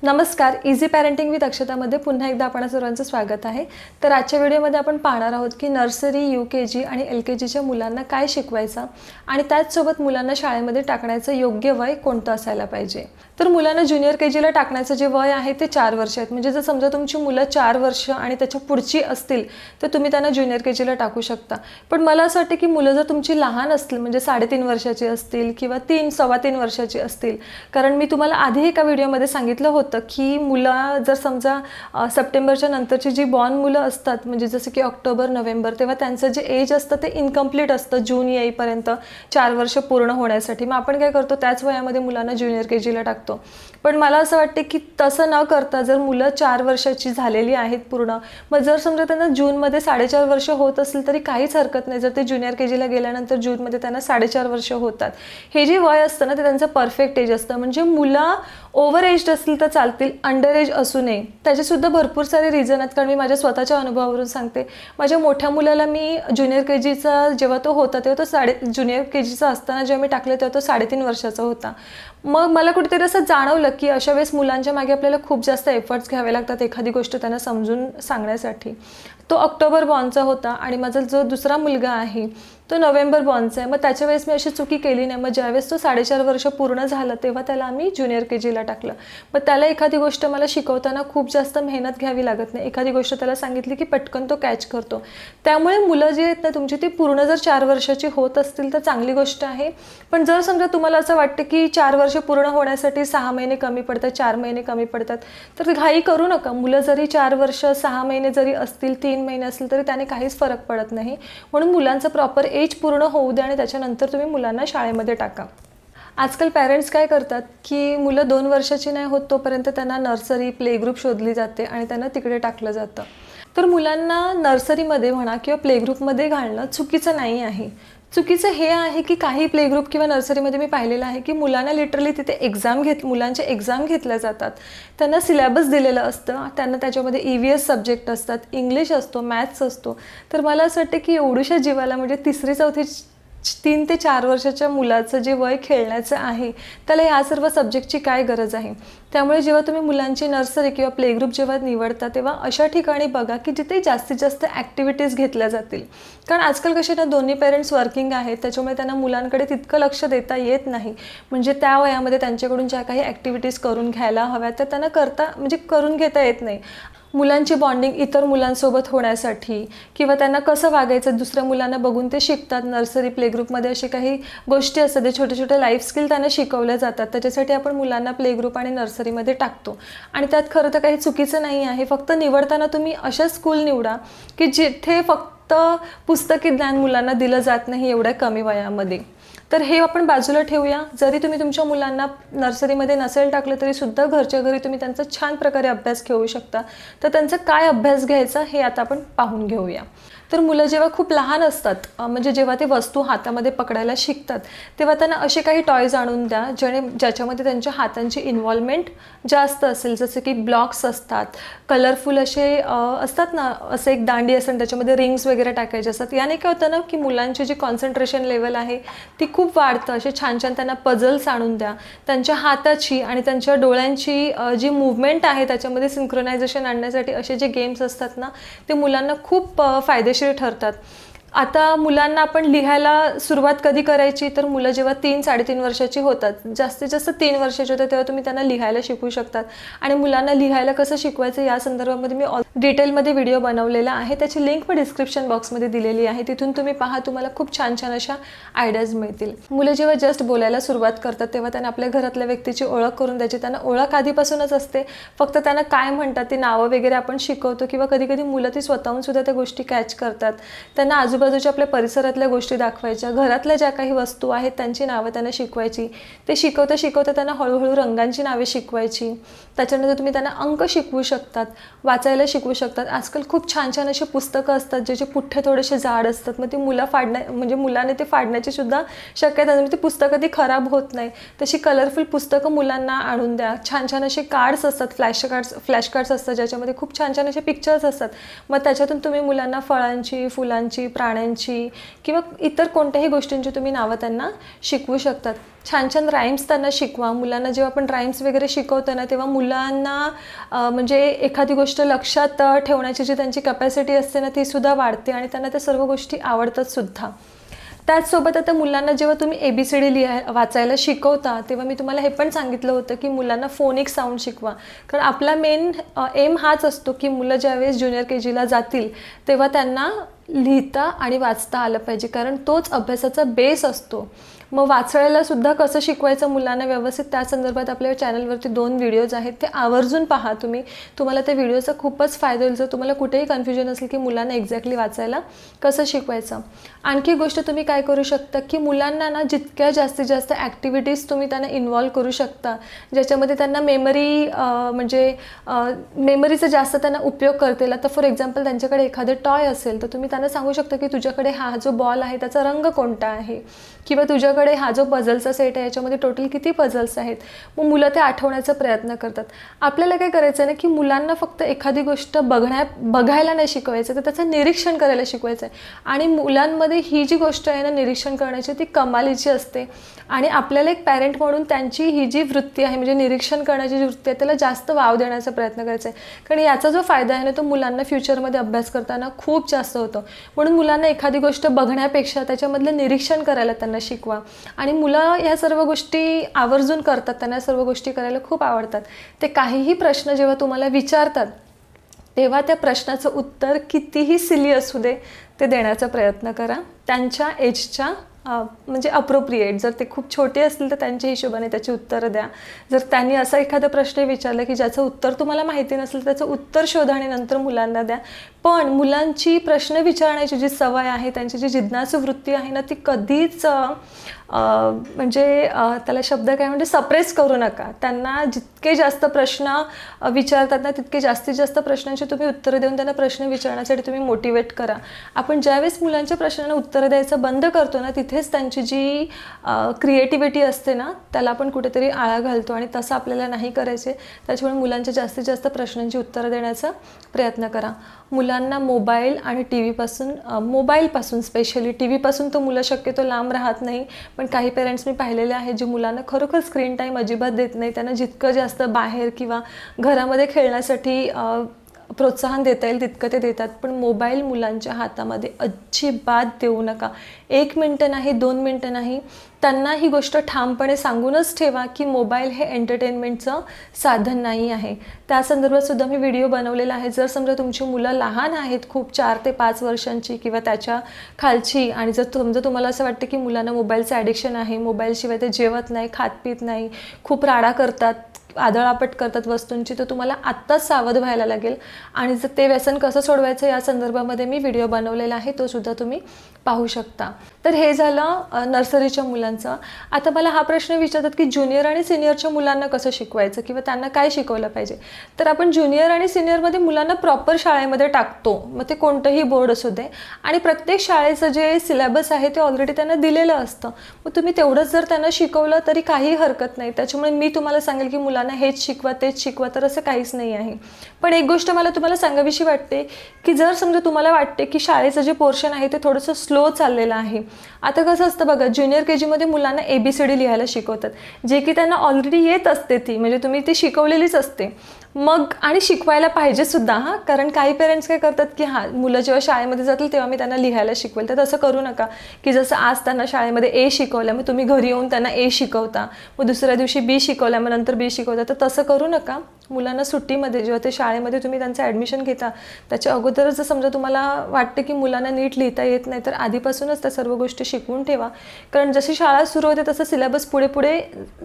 नमस्कार, easy parenting with अक्षतामध्ये पुन्हा एकदा आपणा सर्वांचं स्वागत आहे। तर आजच्या व्हिडिओमध्ये आपण पाहणार आहोत की नर्सरी, यूकेजी आणि एलकेजीच्या मुलांना काय शिकवायचं आणि त्याचसोबत मुलांना शाळेमध्ये टाकण्याचं योग्य वय कोणतं असायला पाहिजे। तर मुलांना ज्युनियर केजीला टाकण्याचं जे वय आहे ते 4 वर्ष आहेत। म्हणजे जर समजा तुमची मुलं 4 वर्ष आणि त्याच्या पुढची असतील तर तुम्ही त्यांना ज्युनियर केजीला टाकू शकता। पण मला असं वाटतं की मुलं जर तुमची लहान असतील म्हणजे 3.5 वर्षाची असतील किंवा 3-3.25 वर्षाची असतील, कारण मी तुम्हाला आधी एका व्हिडिओमध्ये सांगितलं होतं की मुलं जर समजा सप्टेंबरच्या नंतरची जी बॉर्न मुलं असतात म्हणजे जसं की ऑक्टोबर नोव्हेंबर, तेव्हा त्यांचं जे एज असतं ते इनकम्प्लीट असतं जून येईपर्यंत 4 वर्ष पूर्ण होण्यासाठी। मग आपण काय करतो, त्याच वयामध्ये मुलांना ज्युनियर केजीला टाकतो। पण मला असं वाटतं की तसं न करता जर मुलं 4 वर्षाची झालेली आहेत पूर्ण, मग जर समजा त्यांना जूनमध्ये 4.5 वर्ष होत असेल तरी काहीच हरकत नाही। जर ते ज्युनियर केजीला गेल्यानंतर जूनमध्ये त्यांना 4.5 वर्ष होतात, हे जे वय असतं ना ते त्यांचं परफेक्ट एज असतं। म्हणजे मुलं ओव्हर एज्ड असतील तर चालतील, अंडर एज असू नये। त्याचेसुद्धा भरपूर सारे रिझन आहेत, कारण मी माझ्या स्वतःच्या अनुभवावरून सांगते। माझ्या मोठ्या मुलाला मी ज्युनियर केजीचा जेव्हा तो होता तेव्हा तो ज्युनियर केजीचा असताना जेव्हा मी टाकलं तेव्हा तो 3.5 वर्षाचा होता। मग मला कुठेतरी असं जाणवलं की अशा वेळेस मुलांच्या मागे आपल्याला खूप जास्त एफर्ट्स घ्यावे लागतात एखादी गोष्ट त्यांना समजून सांगण्यासाठी। तो ऑक्टोबर बॉर्नचा होता आणि माझा जो दुसरा मुलगा आहे तो नोव्हेंबर बॉर्नचा आहे। मग त्याच्या वेळेस मी अशी चुकी केली नाही। मग ज्यावेळेस तो 4.5 वर्ष पूर्ण झालं तेव्हा त्याला आम्ही ज्युनियर केजीला टाकलं। मग त्याला एखादी गोष्ट मला शिकवताना खूप जास्त मेहनत घ्यावी लागत नाही। एखादी गोष्ट त्याला सांगितली की पटकन तो कॅच करतो। त्यामुळे मुलं जी आहेत ना तुमची ती पूर्ण जर 4 वर्षाची होत असतील तर चांगली गोष्ट आहे। पण जर समजा तुम्हाला असं वाटतं की 4 वर्ष पूर्ण होण्यासाठी 6 महिने कमी पडतात, 4 महिने कमी पडतात, तर घाई करू नका। मुलं जरी 4 वर्ष 6 महिने जरी असतील, 3 महिने असतील तरी त्याने काहीच फरक पडत नाही। म्हणून मुलांचं प्रॉपर एज पूर्ण होऊ द्या आणि त्याच्यानंतर तुम्ही मुलांना शाळेमध्ये टाका। आजकाल पेरेंट्स काय करतात की मुलं 2 वर्षाची नाही होत तोपर्यंत त्यांना नर्सरी, प्ले ग्रुप शोधली जाते आणि त्यांना तिकडे टाकलं जातं। तर मुलांना नर्सरीमध्ये म्हणा किंवा प्ले ग्रुपमध्ये घालणं चुकीचं नाही आहे। चुकीचं हे आहे की काही प्ले ग्रुप किंवा नर्सरीमध्ये मी पाहिलेलं आहे की मुलांना लिटरली तिथे मुलांचे एक्झाम घेतल्या जातात। त्यांना सिलेबस दिलेलं असतं, त्यांना त्याच्यामध्ये EVS सब्जेक्ट असतात, इंग्लिश असतो, मॅथ्स असतो। तर मला असं वाटतं की एवढ्याशा जीवाला म्हणजे 3री-4थी 3 ते 4 वर्षाच्या मुलाचं जे वय खेळण्याचं आहे त्याला या सर्व सब्जेक्टची काय गरज आहे। त्यामुळे जेव्हा तुम्ही मुलांची नर्सरी किंवा प्ले ग्रुप जेव्हा निवडता तेव्हा अशा ठिकाणी बघा की जिथे जास्तीत जास्त ॲक्टिव्हिटीज घेतल्या जातील। कारण आजकाल कसे ना दोन्ही पेरेंट्स वर्किंग आहेत, त्याच्यामुळे त्यांना मुलांकडे तितकं लक्ष देता येत नाही। म्हणजे त्या वयामध्ये त्यांच्याकडून ज्या काही ॲक्टिव्हिटीज करून घ्यायला हव्या त्या त्यांना करून घेता येत नाही। मुलांची बॉन्डिंग इतर मुलांसोबत होण्यासाठी किंवा त्यांना कसं वागायचं दुसऱ्या मुलांना बघून ते शिकतात। नर्सरी, प्ले ग्रुपमध्ये अशी काही गोष्टी असतात, ते छोटे छोटे लाईफ स्किल त्यांना शिकवल्या जातात। त्याच्यासाठी आपण मुलांना प्ले ग्रुप आणि नर्सरीमध्ये टाकतो आणि त्यात खरं तर काही चुकीचं नाही आहे। फक्त निवडताना तुम्ही अशा स्कूल निवडा की जिथे फक्त पुस्तकी ज्ञान मुलांना दिलं जात नाही एवढ्या कमी वयामध्ये। तर हे आपण बाजूला ठेवूया। जरी तुम्ही तुमच्या मुलांना नर्सरीमध्ये नसेल टाकलं तरी सुद्धा घरच्या घरी तुम्ही त्यांचा छान प्रकारे अभ्यास घेऊ शकता। तर त्यांचा काय अभ्यास घ्यायचा हे आता आपण पाहून घेऊया। तर मुलं जेव्हा खूप लहान असतात म्हणजे जेव्हा ते वस्तू हातामध्ये पकडायला शिकतात तेव्हा त्यांना असे काही टॉयज आणून द्या ज्याच्यामध्ये त्यांच्या हातांची इन्व्हॉल्वमेंट जास्त असेल। जसे की ब्लॉक्स असतात, कलरफुल असे असतात ना, असं एक दांडी असतात त्याच्यामध्ये रिंग्स वगैरे टाकायचे असतात। याने काय होतं ना की मुलांची जी कॉन्सन्ट्रेशन लेवल आहे ती खूप वाढतं। असे छान छान त्यांना पझल्स आणून द्या। त्यांच्या हाताची आणि त्यांच्या डोळ्यांची जी मूवमेंट आहे त्याच्यामध्ये सिंक्रोनायझेशन आणण्यासाठी असे जे गेम्स असतात ना ते मुलांना खूप फायदेशीर ठरतात। आता मुलांना आपण लिहायला सुरुवात कधी करायची, तर मुलं जेव्हा 3-3.5 वर्षाची होतात, जास्तीत जास्त 3 वर्षाचे होतात तेव्हा तुम्ही त्यांना लिहायला शिकवू शकतात। आणि मुलांना लिहायला कसं शिकवायचं या संदर्भामध्ये मी डिटेलमध्ये व्हिडिओ बनवलेला आहे, त्याची लिंक मी डिस्क्रिप्शन बॉक्समध्ये दिलेली आहे। तिथून तुम्ही पहा, तुम्हाला खूप छान छान अशा आयडियाज मिळतील। मुलं जेव्हा जस्ट बोलायला सुरुवात करतात तेव्हा त्यांना आपल्या घरातल्या व्यक्तीची ओळख करून द्यायची। त्यांना ओळख आधीपासूनच असते, फक्त त्यांना काय म्हणतात ती नावं वगैरे आपण शिकवतो किंवा कधी कधी मुलं ती स्वतःहून सुद्धा त्या गोष्टी कॅच करतात। त्यांना आजूबाजूच्या आपल्या परिसरातल्या गोष्टी दाखवायच्या, घरातल्या ज्या काही वस्तू आहेत त्यांची नावं त्यांना शिकवायची। ते शिकवता शिकवता त्यांना हळूहळू रंगांची नावे शिकवायची। त्याच्यानंतर तुम्ही त्यांना अंक शिकवू शकतात, वाचायला शिकवू शकतात। आजकाल खूप छान छान अशी पुस्तकं असतात ज्याचे पुठ्ठे थोडेसे जाड असतात, मग ती मुलाने ते फाडण्याची सुद्धा शक्यता असते, ती पुस्तकं ती खराब होत नाही। तशी कलरफुल पुस्तकं मुलांना आणून द्या। छान छान असे कार्ड्स असतात, फ्लॅश कार्ड्स असतात ज्याच्यामध्ये खूप छान छान असे पिक्चर्स असतात। मग त्याच्यातून तुम्ही मुलांना फळांची, फुलांची, प्राण्यांची प्राण्यांची किंवा इतर कोणत्याही गोष्टींची तुम्ही नावं त्यांना शिकवू शकतात. छान छान राईम्स त्यांना शिकवा. मुलांना जेव्हा आपण राईम्स वगैरे शिकवतो ना, तेव्हा मुलांना म्हणजे एखादी गोष्ट लक्षात ठेवण्याची जी त्यांची कॅपॅसिटी असते ना, ती सुद्धा वाढते आणि त्यांना त्या सर्व गोष्टी आवडतात सुद्धा. त्याचसोबत आता मुलांना जेव्हा तुम्ही ABCD वाचायला शिकवता, तेव्हा मी तुम्हाला हे पण सांगितलं होतं की मुलांना फोनिक साऊंड शिकवा. कारण आपला मेन एम हाच असतो की मुलं ज्यावेळेस ज्युनियर KGला जातील तेव्हा त्यांना लिहिता आणि वाचता आलं पाहिजे, कारण तोच अभ्यासाचा बेस असतो. मग वाचायला सुद्धा कसं शिकवायचं मुलांना व्यवस्थित, त्या संदर्भात आपल्या चॅनलवरती 2 व्हिडिओज आहेत, ते आवर्जून पहा तुम्ही. तुम्हाला त्या व्हिडिओचा खूपच फायदा होईल जर तुम्हाला कुठेही कन्फ्युजन असेल की मुलांना एक्झॅक्टली वाचायला कसं शिकवायचं. आणखी गोष्ट तुम्ही काय करू शकता की मुलांना ना जितक्या जास्तीत जास्त ॲक्टिव्हिटीज तुम्ही त्यांना इन्व्हॉल्व करू शकता, ज्याच्यामध्ये त्यांना मेमरीचा जास्त त्यांना उपयोग करता येईल. तर फॉर एक्झाम्पल त्यांच्याकडे एखादं टॉय असेल तर तुम्ही त्यांना सांगू शकता की तुझ्याकडे हा जो बॉल आहे त्याचा रंग कोणता आहे, किंवा तुझ्याकडे हा जो पझलचा सेट आहे याच्यामध्ये टोटल किती पझल्स आहेत. मग मुलं ते आठवण्याचा प्रयत्न करतात. आपल्याला काय करायचं आहे ना की मुलांना फक्त एखादी गोष्ट बघायला नाही शिकवायचं, तर त्याचं निरीक्षण करायला शिकवायचं आहे. आणि मुलांमध्ये ही जी गोष्ट आहे ना निरीक्षण करण्याची, ती कमालीची असते. आणि आपल्याला एक पॅरेंट म्हणून त्यांची ही जी वृत्ती आहे म्हणजे निरीक्षण करण्याची जी वृत्ती आहे त्याला जास्त वाव देण्याचा प्रयत्न करायचा आहे. कारण याचा जो फायदा आहे ना तो मुलांना फ्युचरमध्ये अभ्यास करताना खूप जास्त होतो. म्हणून मुलांना एखादी गोष्ट बघण्यापेक्षा त्याच्यामधलं निरीक्षण करायला त्यांना शिकवा. आणि मुलं ह्या सर्व गोष्टी आवर्जून करतात, त्यांना सर्व गोष्टी करायला खूप आवडतात. ते काहीही प्रश्न जेव्हा तुम्हाला विचारतात तेव्हा त्या प्रश्नाचं उत्तर कितीही सिली असू दे ते देण्याचा प्रयत्न करा, त्यांच्या एजच्या म्हणजे अप्रोप्रिएट. जर ते खूप छोटे असतील तर त्यांच्या हिशोबाने त्याची उत्तरं द्या. जर त्यांनी असा एखादा प्रश्न विचारला की ज्याचं उत्तर तुम्हाला माहिती नसेल त्याचं उत्तर शोधा आणि नंतर मुलांना द्या. पण मुलांची प्रश्न विचारण्याची जी सवय आहे, त्यांची जी जिज्ञासू वृत्ती आहे ना, ती कधीच त्याला शब्द काय म्हणजे सप्रेस करू नका. त्यांना जितके जास्त प्रश्न विचारतात ना तितके जास्तीत जास्त प्रश्नांची तुम्ही उत्तरं देऊन त्यांना प्रश्न विचारण्यासाठी तुम्ही मोटिवेट करा. आपण ज्यावेळेस मुलांच्या प्रश्नांना उत्तरं द्यायचं बंद करतो ना, तिथेच त्यांची जी क्रिएटिव्हिटी असते ना त्याला आपण कुठेतरी आळा घालतो आणि तसं आपल्याला नाही करायचे. त्याच्यामुळे मुलांच्या जास्तीत जास्त प्रश्नांची उत्तरं देण्याचा प्रयत्न करा. मुलांना मोबाईल आणि मोबाईलपासून स्पेशली टीव्हीपासून तर मुलं शक्यतो लांब राहत नाही, पण काही पेरेंट्स मी पाहिलेले आहेत जे मुलांना खरोखर स्क्रीन टाईम अजिबात देत नाही. त्यांना जितकं जास्त बाहेर किंवा घरामध्ये खेळण्यासाठी प्रोत्साहन देता येईल तितकं ते देतात. पण मोबाईल मुलांच्या हातामध्ये अजिबात देऊ नका. 1 मिनटं नाही, 2 मिनटं नाही, त्यांना ही गोष्ट ठामपणे सांगूनच ठेवा की मोबाईल हे एंटरटेनमेंटचं साधन नाही आहे. त्या संदर्भात सुद्धा मी व्हिडिओ बनवलेला आहे. जर समजा तुमची मुलं लहान आहेत खूप 4 ते 5 वर्षांची किंवा त्याच्या खालची, आणि जर समजा तुम्हाला असं वाटतं की मुलांना मोबाईलचं ॲडिक्शन आहे, मोबाईलशिवाय ते जेवत नाही, खात पित नाही, खूप राडा करतात, आदळापट करतात वस्तूंची, तर तुम्हाला आत्ताच सावध व्हायला लागेल. आणि जर ते व्यसन कसं सोडवायचं या संदर्भामध्ये मी व्हिडिओ बनवलेला आहे, तो सुद्धा तुम्ही पाहू शकता. तर हे झालं नर्सरीच्या मुलांचं. आता मला हा प्रश्न विचारतात की ज्युनियर आणि सिनियरच्या मुलांना कसं शिकवायचं किंवा त्यांना काय शिकवलं पाहिजे. तर आपण ज्युनियर आणि सिनियरमध्ये मुलांना प्रॉपर शाळेमध्ये टाकतो, मग ते कोणतंही बोर्ड असू दे, आणि प्रत्येक शाळेचं जे सिलेबस आहे ते ऑलरेडी त्यांना दिलेलं असतं. मग तुम्ही तेवढंच जर त्यांना शिकवलं तरी काही हरकत नाही. त्याच्यामुळे मी तुम्हाला सांगेल की मुलांना हेच शिकवा तेच शिकवा, तर असं काहीच नाही आहे. पण एक गोष्ट मला तुम्हाला सांगावीशी वाटते की जर समजा तुम्हाला वाटते की शाळेचं जे पोर्शन आहे ते थोडंसं स्लो चाललेलं आहे. आता कसं असतं बघा, ज्युनियर KGमध्ये मुलांना ABCD लिहायला शिकवतात, जे की त्यांना ऑलरेडी येत असते, ती म्हणजे तुम्ही ती शिकवलेलीच असते. मग आणि शिकवायला पाहिजे सुद्धा हां. कारण काही पेरेंट्स काय करतात की मुलं जेव्हा शाळेमध्ये जातील तेव्हा मी त्यांना लिहायला शिकवेल. तर तसं करू नका की जसं आज त्यांना शाळेमध्ये A शिकवलं मग तुम्ही घरी येऊन त्यांना A शिकवता, मग दुसऱ्या दिवशी B शिकवल्या मग नंतर B शिकवता. तर तसं करू नका. मुलांना सुट्टीमध्ये जेव्हा ते शाळेमध्ये तुम्ही त्यांचं ॲडमिशन घेता त्याच्या अगोदरच जर समजा तुम्हाला वाटतं की मुलांना नीट लिहिता येत नाही तर आधीपासूनच त्या सर्व गोष्टी शिकवून ठेवा. कारण जशी शाळा सुरू होते तसं सिलेबस पुढे पुढे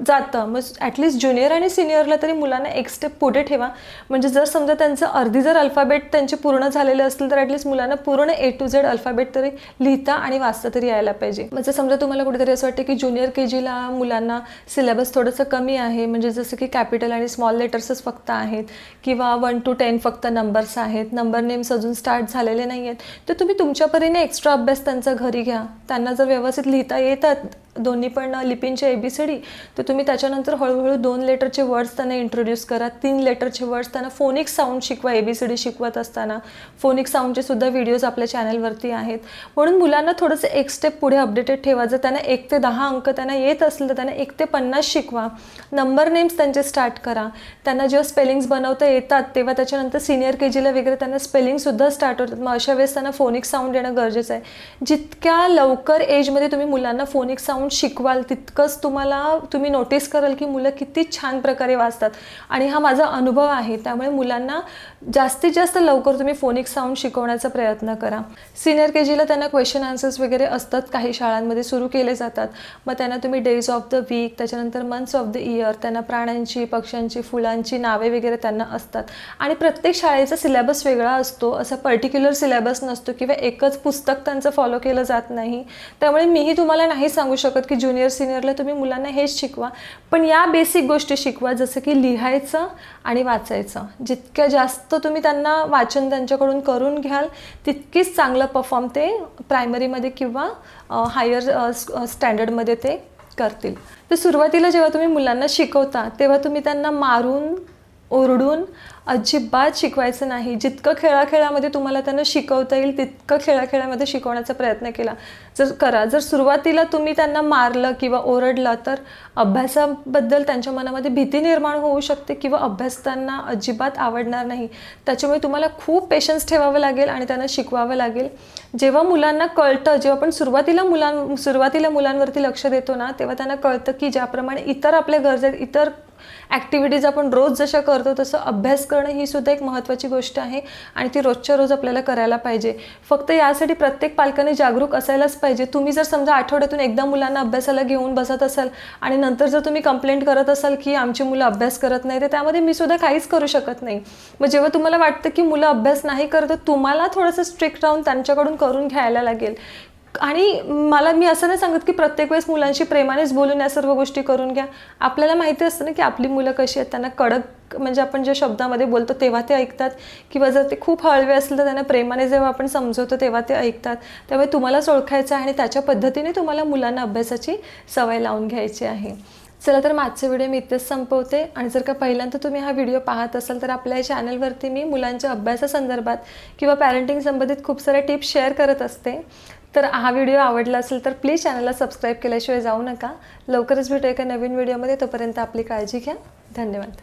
जातं. मग ॲटलिस्ट ज्युनियर आणि सिनियरला तरी मुलांना एक स्टेप पुढे ठेवा. म्हणजे जर समजा त्यांचं अर्धी जर अल्फाबेट त्यांचे पूर्ण झालेले असतील तर ॲटलिस्ट मुलांना पूर्ण A to Z अल्फाबेट तरी लिहिता आणि वाचता तरी यायला पाहिजे. म्हणजे समजा तुम्हाला कुठेतरी असं वाटतं की ज्युनियर KGला मुलांना सिलेबस थोडंसं कमी आहे, म्हणजे जसं की कॅपिटल आणि स्मॉल लेटर्सच फक्त आहेत किंवा 1 to 10 फक्त नंबर्स आहेत, नंबर नेम्स अजून स्टार्ट झालेले नाही आहेत, तर तुम्ही तुमच्या परीने एक्स्ट्रा अभ्यास त्यांचा घरी घ्या. त्यांना जर व्यवस्थित लिहिता येतात दोन्ही पण लिपींचे ABCD, तर तुम्ही त्याच्यानंतर हळूहळू 2 लेटरचे वर्ड्स त्यांना इंट्रोड्यूस करा, 3 लेटरचे वर्ड्स त्यांना फोनिक साऊंड शिकवा. ABCD शिकवत असताना फोनिक साऊंडचे सुद्धा व्हिडिओज आपल्या चॅनलवरती आहेत. म्हणून मुलांना थोडंसं एक स्टेप पुढे अपडेटेड ठेवा. जर त्यांना 1 ते 10 अंक त्यांना येत असतील तर त्यांना 1 ते 50 शिकवा. नंबर नेम्स त्यांचे स्टार्ट करा. त्यांना जेव्हा स्पेलिंग्स बनवता येतात तेव्हा त्याच्यानंतर सिनियर KGला वगैरे त्यांना स्पेलिंगसुद्धा स्टार्ट होतात. मग अशा वेळेस त्यांना फोनिक साऊंड येणं गरजेचं आहे. जितक्या लवकर एजमध्ये तुम्ही मुलांना फोनिक साऊंड शिकवाल तितकंच तुम्ही नोटीस कराल की मुलं किती छान प्रकारे वाचतात. आणि हा माझा अनुभव आहे. त्यामुळे मुलांना जास्तीत जास्त लवकर तुम्ही फोनिक साऊंड शिकवण्याचा प्रयत्न करा. सिनियर KGला त्यांना क्वेश्चन आन्सर्स वगैरे असतात, काही शाळांमध्ये सुरू केले जातात. मग त्यांना तुम्ही डेज ऑफ द वीक, त्याच्यानंतर मंथ्स ऑफ द इयर, त्यांना प्राण्यांची, पक्ष्यांची, फुलांची नावे वगैरे त्यांना असतात. आणि प्रत्येक शाळेचा सिलेबस वेगळा असतो. असा पर्टिक्युलर सिलेबस नसतो किंवा एकच पुस्तक त्यांचं फॉलो केलं जात नाही. त्यामुळे मीही तुम्हाला नाही सांगू शकत की ज्युनियर सिनियरला तुम्ही मुलांना हेच शिकवा, पण या बेसिक गोष्टी शिकवा, जसं की लिहायचं आणि वाचायचं. जितक्या जास्त तुम्ही त्यांना वाचन त्यांच्याकडून करून घ्याल तितकीच चांगलं परफॉर्म ते प्रायमरीमध्ये किंवा हायर स्टँडर्डमध्ये ते करतील. तर सुरुवातीला जेव्हा तुम्ही मुलांना शिकवता तेव्हा तुम्ही त्यांना मारून ओरडून अजिबात शिकवायचं नाही. जितकं खेळाखेळामध्ये तुम्हाला त्यांना शिकवता येईल तितकं खेळाखेळामध्ये शिकवण्याचा प्रयत्न करा. जर सुरुवातीला तुम्ही त्यांना मारलं किंवा ओरडलं तर अभ्यासाबद्दल त्यांच्या मनामध्ये भीती निर्माण होऊ शकते किंवा अभ्यास त्यांना अजिबात आवडणार नाही. त्याच्यामुळे तुम्हाला खूप पेशन्स ठेवावं लागेल आणि त्यांना शिकवावं लागेल. जेव्हा मुलांना कळतं, जेव्हा आपण सुरुवातीला मुलांवरती लक्ष देतो ना, तेव्हा त्यांना कळतं की ज्याप्रमाणे इतर आपल्या गरजा, इतर ॲक्टिव्हिटीज आपण रोज जशा करतो तसं अभ्यास करणं ही सुद्धा एक महत्त्वाची गोष्ट आहे आणि ती रोजच्या रोज आपल्याला करायला पाहिजे. फक्त यासाठी प्रत्येक पालकाने जागरूक असायलाच पाहिजे. तुम्ही जर समजा आठवड्यातून एकदा मुलांना अभ्यासाला घेऊन बसत असाल आणि नंतर जर तुम्ही कंप्लेंट करत असाल की आमची मुलं अभ्यास करत नाही, तर त्यामध्ये मी सुद्धा काहीच करू शकत नाही. मग जेव्हा तुम्हाला वाटतं की मुलं अभ्यास नाही करत, तुम्हाला थोडंसं स्ट्रिक्ट राहून त्यांच्याकडून करून घ्यायला लागेल. आणि मी असं नाही सांगत की प्रत्येक वेळेस मुलांशी प्रेमानेच बोलून या सर्व गोष्टी करून घ्या. आपल्याला माहिती असतं ना की आपली मुलं कशी आहेत. त्यांना कडक म्हणजे आपण ज्या शब्दामध्ये बोलतो तेव्हा ते ऐकतात, किंवा जर ते खूप हळवे असले तर त्यांना प्रेमाने जेव्हा आपण समजवतो तेव्हा ते ऐकतात. त्यामुळे तुम्हालाच ओळखायचं आहे आणि त्याच्या पद्धतीने तुम्हाला मुलांना अभ्यासाची सवय लावून घ्यायची आहे. चला तर माझे व्हिडिओ मी इथेच संपवते. आणि जर का पहिल्यांदा तुम्ही हा व्हिडिओ पाहत असाल तर आपल्या चॅनलवरती मी मुलांच्या अभ्यासासंदर्भात किंवा पॅरेंटिंग संबंधित खूप साऱ्या टिप्स शेअर करत असते. तर हा व्हिडिओ आवडला असेल तर प्लीज चॅनलला सबस्क्राईब केल्याशिवाय जाऊ नका. लवकरच भेटू एका नवीन व्हिडिओमध्ये. तोपर्यंत आपली काळजी घ्या. धन्यवाद.